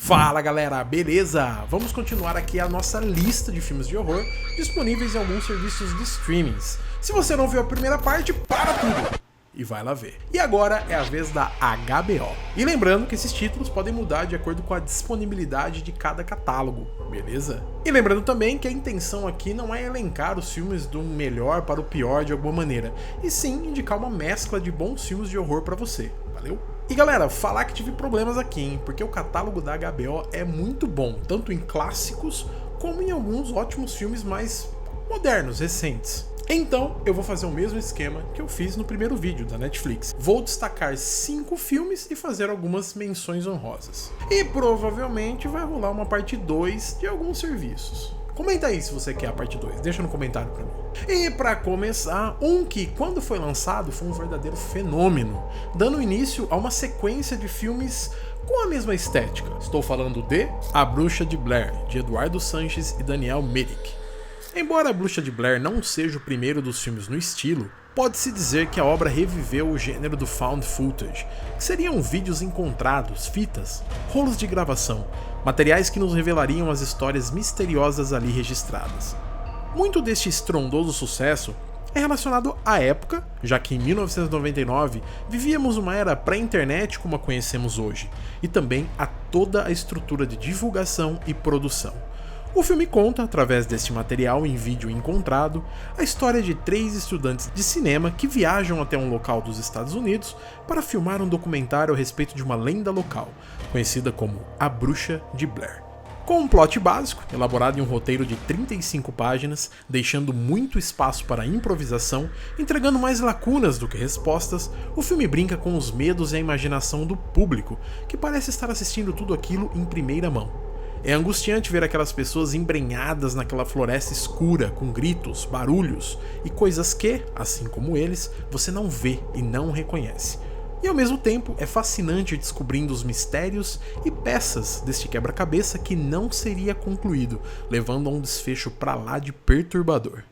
Fala galera, beleza? Vamos continuar aqui a nossa lista de filmes de horror disponíveis em alguns serviços de streamings. Se você não viu a primeira parte, para tudo e vai lá ver. E agora é a vez da HBO. E lembrando que esses títulos podem mudar de acordo com a disponibilidade de cada catálogo, beleza? E lembrando também que a intenção aqui não é elencar os filmes do melhor para o pior de alguma maneira, e sim indicar uma mescla de bons filmes de horror para você, valeu? E galera, falar que tive problemas aqui, hein? Porque o catálogo da HBO é muito bom, tanto em clássicos como em alguns ótimos filmes mais modernos, recentes. Então, eu vou fazer o mesmo esquema que eu fiz no primeiro vídeo da Netflix. Vou destacar 5 filmes e fazer algumas menções honrosas. E provavelmente vai rolar uma parte 2 de alguns serviços. Comenta aí se você quer a parte 2, deixa no comentário pra mim. E pra começar, um que quando foi lançado foi um verdadeiro fenômeno, dando início a uma sequência de filmes com a mesma estética. Estou falando de A Bruxa de Blair, de Eduardo Sanches e Daniel Myrick. Embora A Bruxa de Blair não seja o primeiro dos filmes no estilo, pode-se dizer que a obra reviveu o gênero do found footage, que seriam vídeos encontrados, fitas, rolos de gravação, materiais que nos revelariam as histórias misteriosas ali registradas. Muito deste estrondoso sucesso é relacionado à época, já que em 1999 vivíamos uma era pré-internet como a conhecemos hoje, e também a toda a estrutura de divulgação e produção. O filme conta, através deste material em vídeo encontrado, a história de 3 estudantes de cinema que viajam até um local dos Estados Unidos para filmar um documentário a respeito de uma lenda local, conhecida como A Bruxa de Blair. Com um plot básico, elaborado em um roteiro de 35 páginas, deixando muito espaço para improvisação, entregando mais lacunas do que respostas, o filme brinca com os medos e a imaginação do público, que parece estar assistindo tudo aquilo em primeira mão. É angustiante ver aquelas pessoas embrenhadas naquela floresta escura, com gritos, barulhos e coisas que, assim como eles, você não vê e não reconhece. E ao mesmo tempo é fascinante descobrindo os mistérios e peças deste quebra-cabeça que não seria concluído, levando a um desfecho pra lá de perturbador.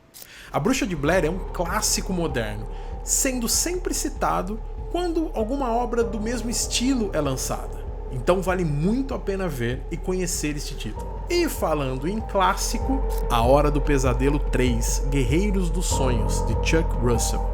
A Bruxa de Blair é um clássico moderno, sendo sempre citado quando alguma obra do mesmo estilo é lançada. Então vale muito a pena ver e conhecer este título. E falando em clássico, A Hora do Pesadelo 3, Guerreiros dos Sonhos, de Chuck Russell.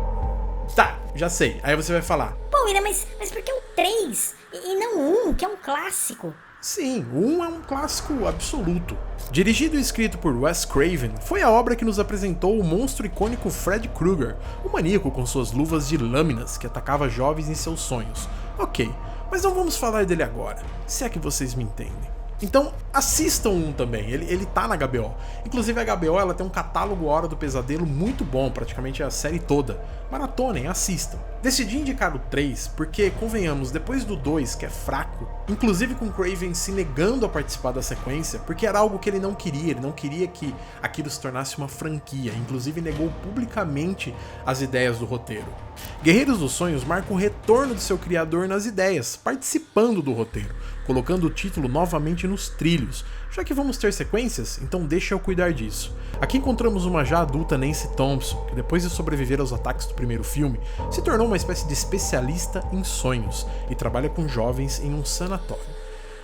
Tá, já sei, aí você vai falar: pô, Ira, mas por que o 3? E não o 1, que é um clássico? Sim, o 1 é um clássico absoluto. Dirigido e escrito por Wes Craven, foi a obra que nos apresentou o monstro icônico Fred Krueger, o maníaco com suas luvas de lâminas que atacava jovens em seus sonhos. Ok, mas não vamos falar dele agora, se é que vocês me entendem. Então assistam um também, ele tá na HBO. Inclusive a HBO ela tem um catálogo Hora do Pesadelo muito bom, praticamente a série toda. Maratonem, assistam. Decidi indicar o 3 porque, convenhamos, depois do 2, que é fraco, inclusive com Craven se negando a participar da sequência, porque era algo que ele não queria que aquilo se tornasse uma franquia, inclusive negou publicamente as ideias do roteiro. Guerreiros dos Sonhos marca o retorno de seu criador nas ideias, participando do roteiro, colocando o título novamente nos trilhos. Já que vamos ter sequências, então deixa eu cuidar disso. Aqui encontramos uma já adulta Nancy Thompson, que depois de sobreviver aos ataques do primeiro filme, se tornou uma espécie de especialista em sonhos e trabalha com jovens em um sanatório,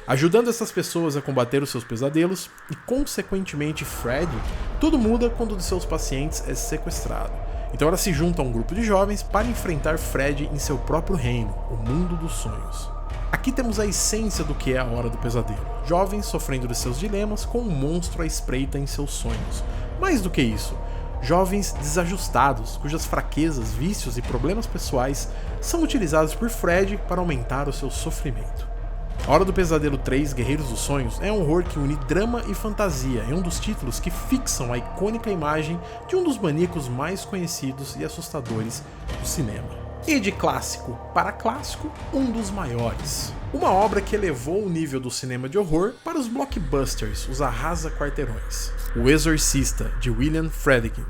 ajudando essas pessoas a combater os seus pesadelos e, consequentemente, Fred. Tudo muda quando um de seus pacientes é sequestrado. Então ela se junta a um grupo de jovens para enfrentar Fred em seu próprio reino, o mundo dos sonhos. Aqui temos a essência do que é a Hora do Pesadelo. Jovens sofrendo de seus dilemas com um monstro à espreita em seus sonhos. Mais do que isso, jovens desajustados, cujas fraquezas, vícios e problemas pessoais são utilizados por Fred para aumentar o seu sofrimento. A Hora do Pesadelo 3, Guerreiros dos Sonhos, é um horror que une drama e fantasia, é um dos títulos que fixam a icônica imagem de um dos maníacos mais conhecidos e assustadores do cinema. E de clássico para clássico, um dos maiores. Uma obra que elevou o nível do cinema de horror para os blockbusters, os arrasa-quarteirões. O Exorcista, de William Friedkin.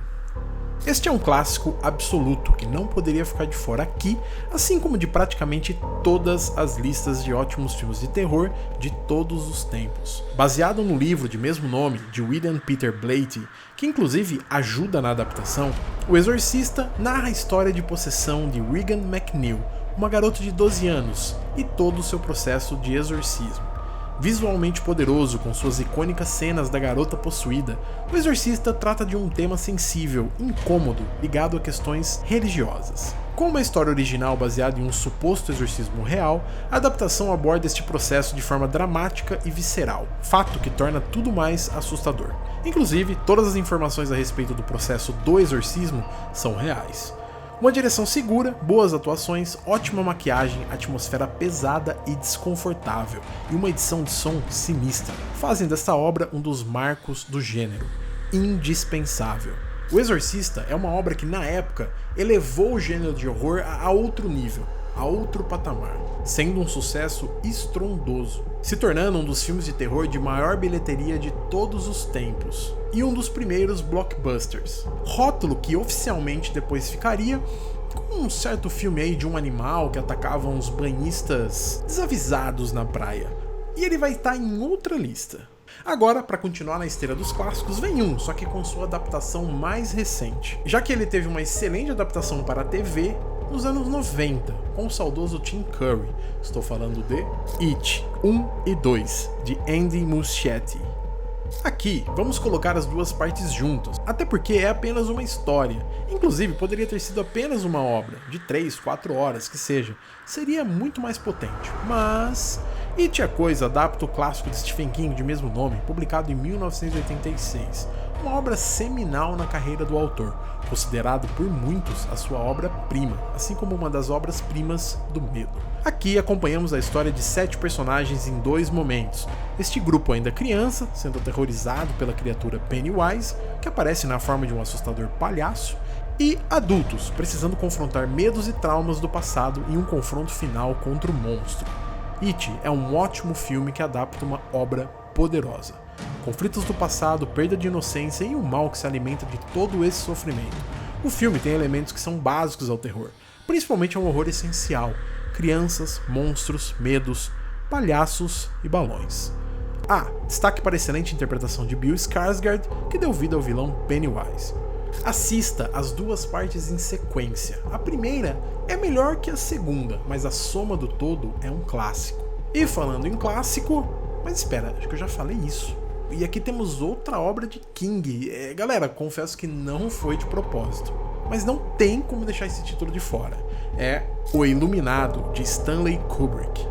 Este é um clássico absoluto que não poderia ficar de fora aqui, assim como de praticamente todas as listas de ótimos filmes de terror de todos os tempos. Baseado no livro de mesmo nome de William Peter Blatty, que inclusive ajuda na adaptação, O Exorcista narra a história de possessão de Regan McNeil, uma garota de 12 anos, e todo o seu processo de exorcismo. Visualmente poderoso com suas icônicas cenas da garota possuída, O Exorcista trata de um tema sensível, incômodo, ligado a questões religiosas. Com uma história original baseada em um suposto exorcismo real, a adaptação aborda este processo de forma dramática e visceral, fato que torna tudo mais assustador. Inclusive, todas as informações a respeito do processo do exorcismo são reais. Uma direção segura, boas atuações, ótima maquiagem, atmosfera pesada e desconfortável, e uma edição de som sinistra, fazem desta obra um dos marcos do gênero. Indispensável. O Exorcista é uma obra que, na época, elevou o gênero de horror a outro nível, a outro patamar, sendo um sucesso estrondoso, se tornando um dos filmes de terror de maior bilheteria de todos os tempos, e um dos primeiros blockbusters. Rótulo que oficialmente depois ficaria com um certo filme aí de um animal que atacava uns banhistas desavisados na praia. E ele vai estar em outra lista. Agora, para continuar na esteira dos clássicos, vem um, só que com sua adaptação mais recente, já que ele teve uma excelente adaptação para a TV nos anos 90, com o saudoso Tim Curry. Estou falando de It 1 e 2, de Andy Muschietti. Aqui, vamos colocar as duas partes juntas, até porque é apenas uma história. Inclusive, poderia ter sido apenas uma obra, de 3, 4 horas, que seja. Seria muito mais potente, mas It a Coisa adapta o clássico de Stephen King de mesmo nome, publicado em 1986, uma obra seminal na carreira do autor, considerado por muitos a sua obra-prima, assim como uma das obras-primas do medo. Aqui acompanhamos a história de 7 personagens em 2 momentos. Este grupo ainda criança, sendo aterrorizado pela criatura Pennywise, que aparece na forma de um assustador palhaço, e adultos, precisando confrontar medos e traumas do passado em um confronto final contra o monstro. It é um ótimo filme que adapta uma obra poderosa. Conflitos do passado, perda de inocência e o mal que se alimenta de todo esse sofrimento. O filme tem elementos que são básicos ao terror, principalmente ao horror essencial: crianças, monstros, medos, palhaços e balões. Destaque para a excelente interpretação de Bill Skarsgård, que deu vida ao vilão Pennywise. Assista as duas partes em sequência. A primeira é melhor que a segunda, mas a soma do todo é um clássico. E falando em clássico, mas espera, acho que eu já falei isso. E aqui temos outra obra de King. Galera, confesso que não foi de propósito, mas não tem como deixar esse título de fora. É O Iluminado, de Stanley Kubrick.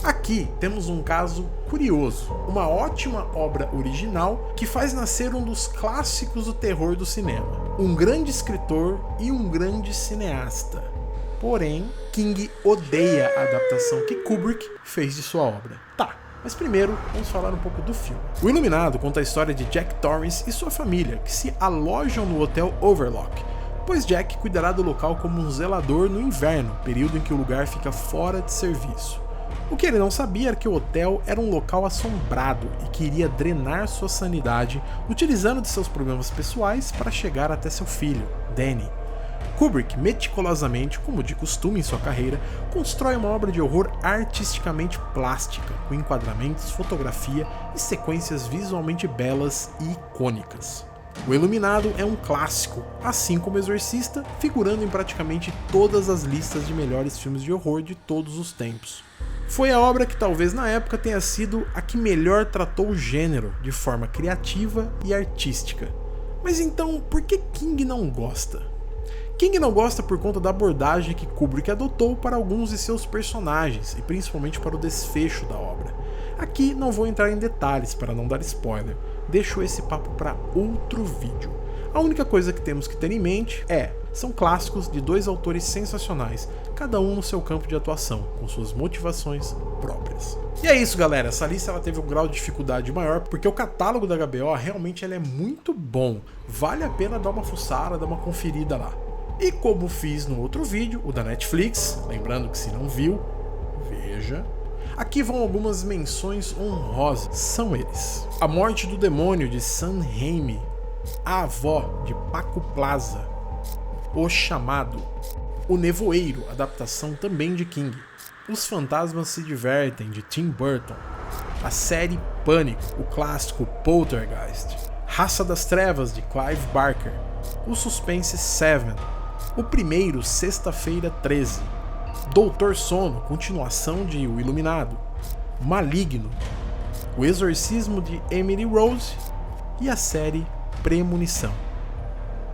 Aqui temos um caso curioso, uma ótima obra original que faz nascer um dos clássicos do terror do cinema, um grande escritor e um grande cineasta. Porém, King odeia a adaptação que Kubrick fez de sua obra. Mas primeiro, vamos falar um pouco do filme. O Iluminado conta a história de Jack Torrance e sua família, que se alojam no Hotel Overlook, pois Jack cuidará do local como um zelador no inverno, período em que o lugar fica fora de serviço. O que ele não sabia era que o hotel era um local assombrado e que iria drenar sua sanidade, utilizando de seus problemas pessoais para chegar até seu filho, Danny. Kubrick, meticulosamente, como de costume em sua carreira, constrói uma obra de horror artisticamente plástica, com enquadramentos, fotografia e sequências visualmente belas e icônicas. O Iluminado é um clássico, assim como O Exorcista, figurando em praticamente todas as listas de melhores filmes de horror de todos os tempos. Foi a obra que talvez na época tenha sido a que melhor tratou o gênero de forma criativa e artística. Mas então, por que King não gosta? King não gosta por conta da abordagem que Kubrick adotou para alguns de seus personagens, e principalmente para o desfecho da obra. Aqui não vou entrar em detalhes para não dar spoiler, deixo esse papo para outro vídeo. A única coisa que temos que ter em mente são clássicos de 2 autores sensacionais, cada um no seu campo de atuação, com suas motivações próprias. E é isso, galera, essa lista ela teve um grau de dificuldade maior, porque o catálogo da HBO realmente é muito bom, vale a pena dar uma fuçada, dar uma conferida lá. E como fiz no outro vídeo, o da Netflix, lembrando que se não viu, veja. Aqui vão algumas menções honrosas, são eles: A Morte do Demônio, de Sam Raimi, A Avó, de Paco Plaza, O Chamado, O Nevoeiro, adaptação também de King, Os Fantasmas Se Divertem, de Tim Burton, a série Pânico, o clássico Poltergeist, Raça das Trevas, de Clive Barker, o suspense Seven, o primeiro Sexta-feira 13, Doutor Sono, continuação de O Iluminado, Maligno, O Exorcismo de Emily Rose e a série Premonição.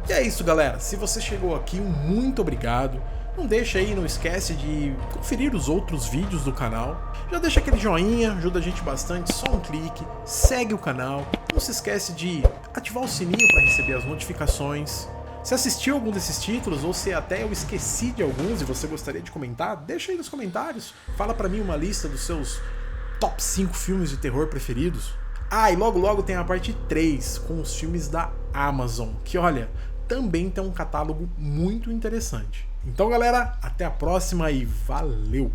E é isso, galera. Se você chegou aqui, muito obrigado. Não deixa aí, não esquece de conferir os outros vídeos do canal. Já deixa aquele joinha, ajuda a gente bastante, só um clique. Segue o canal. Não se esquece de ativar o sininho para receber as notificações. Se assistiu algum desses títulos ou se até eu esqueci de alguns e você gostaria de comentar, deixa aí nos comentários. Fala pra mim uma lista dos seus top 5 filmes de terror preferidos. Ah, e logo logo tem a parte 3 com os filmes da Amazon, que olha, também tem um catálogo muito interessante. Então galera, até a próxima e valeu!